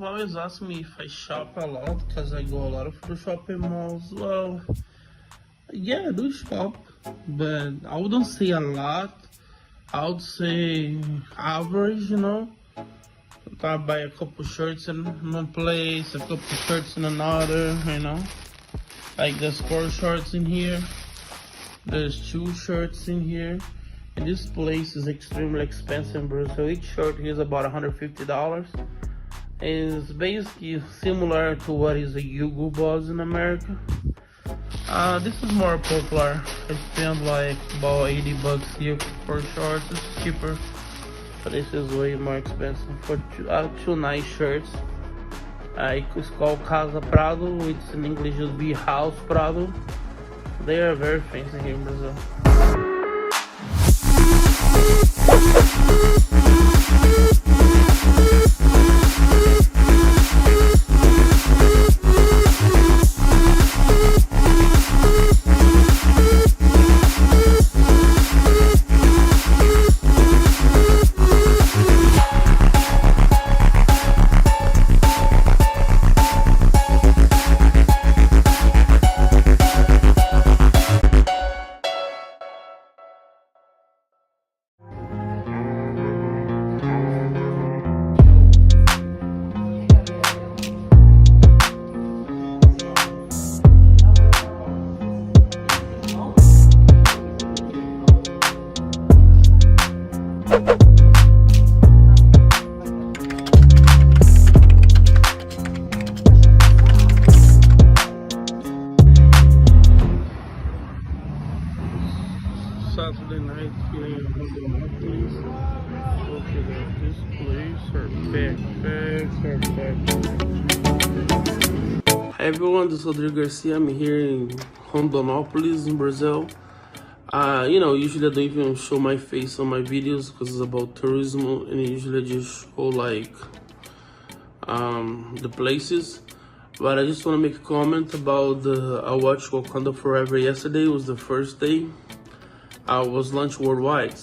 have always asked me if I shop a lot because I go a lot of the shopping malls. Well, yeah, I do shop, but I wouldn't say a lot. I would say average, you know. I buy a couple shirts in one place, a couple shirts in another, you know. Like there's 4 shirts in here, there's 2 shirts in here. And this place is extremely expensive, bro. So each shirt here is about $150. It's basically similar to what is a Hugo Boss in America. This is more popular. I spend like about 80 bucks here for shorts. It's cheaper, but this is way more expensive for two nice shirts. It's called Casa Prado, which in English would be House Prado. They are very fancy here in Brazil. Saturday night here in Honduras. Look at this place. Her backpacks. Hi everyone, this is Rodrigo Garcia. I'm here in Rondonópolis in Brazil. Usually I don't even show my face on my videos because it's about tourism, and usually I just show like the places. But I just want to make a comment about I watched Wakanda Forever yesterday. It was the first day. I was launched worldwide,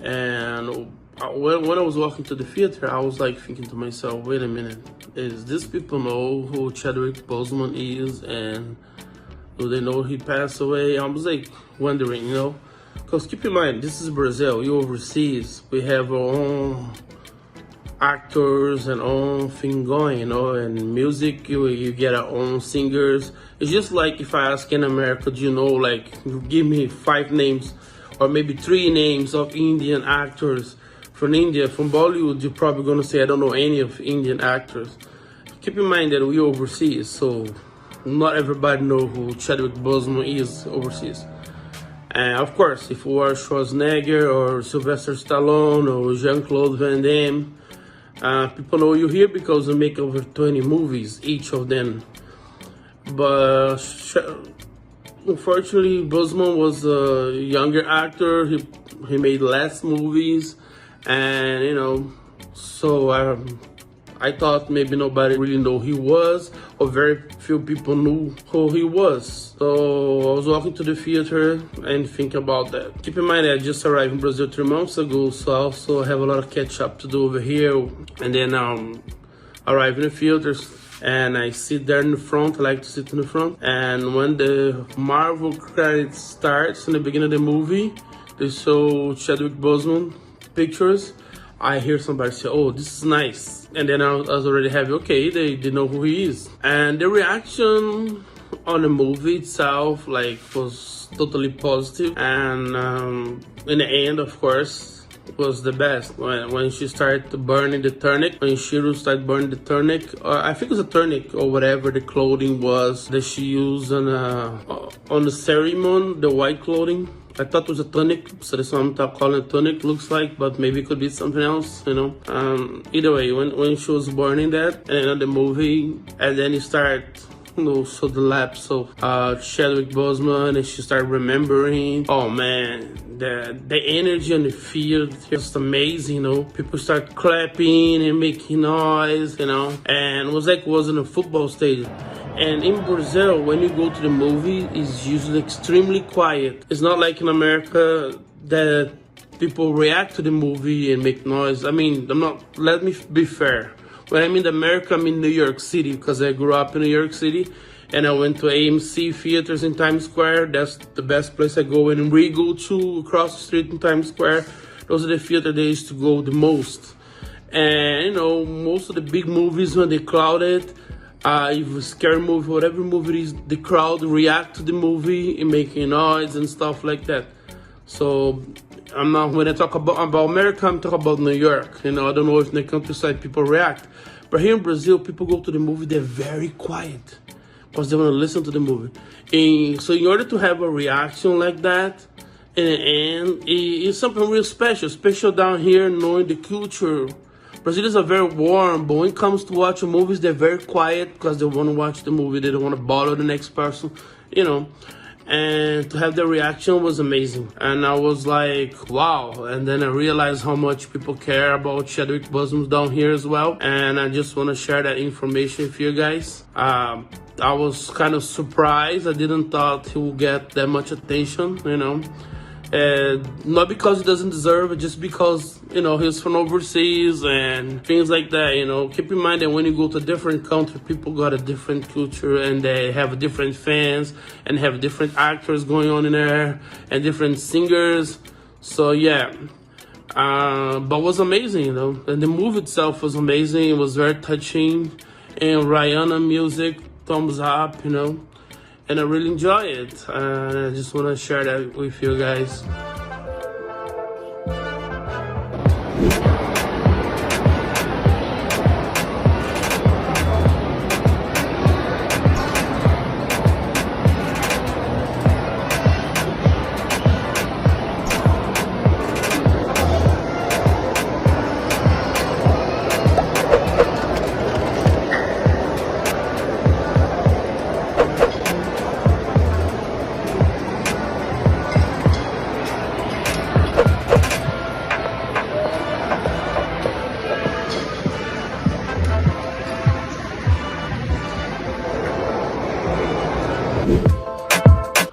and when I was walking to the theater, I was like thinking to myself, wait a minute, is these people know who Chadwick Boseman is, and do they know he passed away? I was like wondering, because keep in mind, this is Brazil, you overseas, we have our own actors and own thing going, and music, you get our own singers. It's just like if I ask in America, do you know, like, give me 5 names or maybe 3 names of Indian actors from India, from Bollywood, you're probably gonna say I don't know any of Indian actors. Keep in mind that we overseas, so not everybody know who Chadwick Boseman is overseas. And of course, if you are Schwarzenegger or Sylvester Stallone or Jean-Claude Van Damme, people know you here because they make over 20 movies, each of them. But unfortunately, Boseman was a younger actor. He made less movies, and so I thought maybe nobody really knew who he was, or very few people knew who he was. So I was walking to the theater and thinking about that. Keep in mind that I just arrived in Brazil 3 months ago, so I also have a lot of catch up to do over here. And then arrive in the theaters, and I sit there in the front. I like to sit in the front. And when the Marvel credits starts in the beginning of the movie, they show Chadwick Boseman pictures. I hear somebody say, oh, this is nice. And then I was already happy, okay, they know who he is. And the reaction on the movie itself, was totally positive. And in the end, of course, was the best. When she started burning the tunic, when Shiro started burning the tunic, or I think it was a tunic or whatever the clothing was that she used on the ceremony, the white clothing. I thought it was a tunic, so that's why I'm calling it tunic, looks like, but maybe it could be something else, Either way, when she was burning that, and the movie, and then you start, so the lapse of Chadwick Boseman, and she started remembering, oh man, the energy on the field is just amazing, People start clapping and making noise, and it was like it was in a football stadium. And in Brazil, when you go to the movie, it's usually extremely quiet. It's not like in America that people react to the movie and make noise. I mean, let me be fair. When I mean America, I mean New York City, because I grew up in New York City, and I went to AMC theaters in Times Square. That's the best place I go. And Regal too, across the street in Times Square. Those are the theaters they used to go the most. And you know, most of the big movies, when they crowded, if a scary movie, whatever movie it is, the crowd react to the movie and making noise and stuff like that. So I'm not, when I talk about America, I'm talking about New York. You know, I don't know if in the countryside people react, but here in Brazil, people go to the movie, they're very quiet because they want to listen to the movie. And so in order to have a reaction like that, and it's something real special down here, knowing the culture. Brazilians are very warm, but when it comes to watching movies, they're very quiet because they want to watch the movie. They don't want to bother the next person, you know. And to have the reaction was amazing. And I was like, wow. And then I realized how much people care about Chadwick Boseman down here as well. And I just want to share that information with you guys. I was kind of surprised. I didn't thought he would get that much attention, you know. Not because he doesn't deserve it, just because, you know, he's from overseas and things like that, you know. Keep in mind that when you go to a different country, people got a different culture and they have different fans and have different actors going on in there and different singers. So yeah, but it was amazing, you know. And the movie itself was amazing. It was very touching, and Rihanna music, thumbs up, you know. And I really enjoy it. I just want to share that with you guys.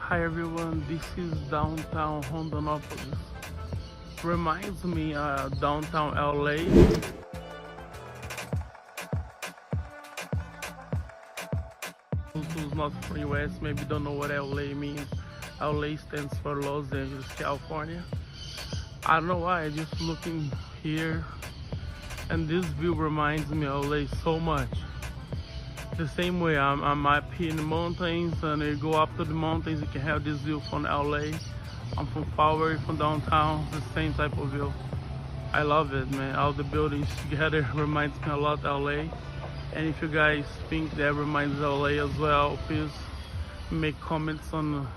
Hi everyone, this is downtown Rondonópolis. Reminds me downtown LA. Who's not from US maybe don't know what LA means. LA stands for Los Angeles, California. I don't know why, just looking here and this view reminds me of LA so much. The same way I'm up here in the mountains, and you go up to the mountains, you can have this view from LA. I'm from far away from downtown, the same type of view. I love it, man. All the buildings together reminds me a lot of LA. And if you guys think that reminds LA as well, please make comments on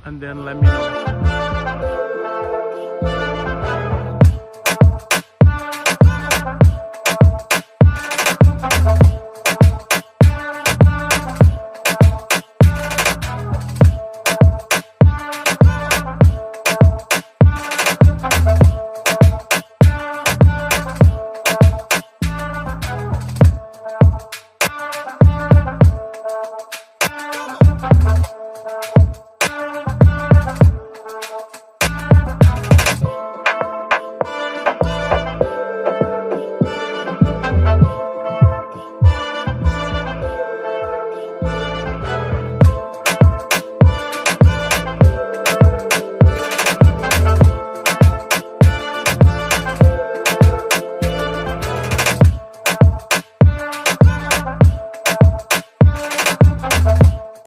and then let me know.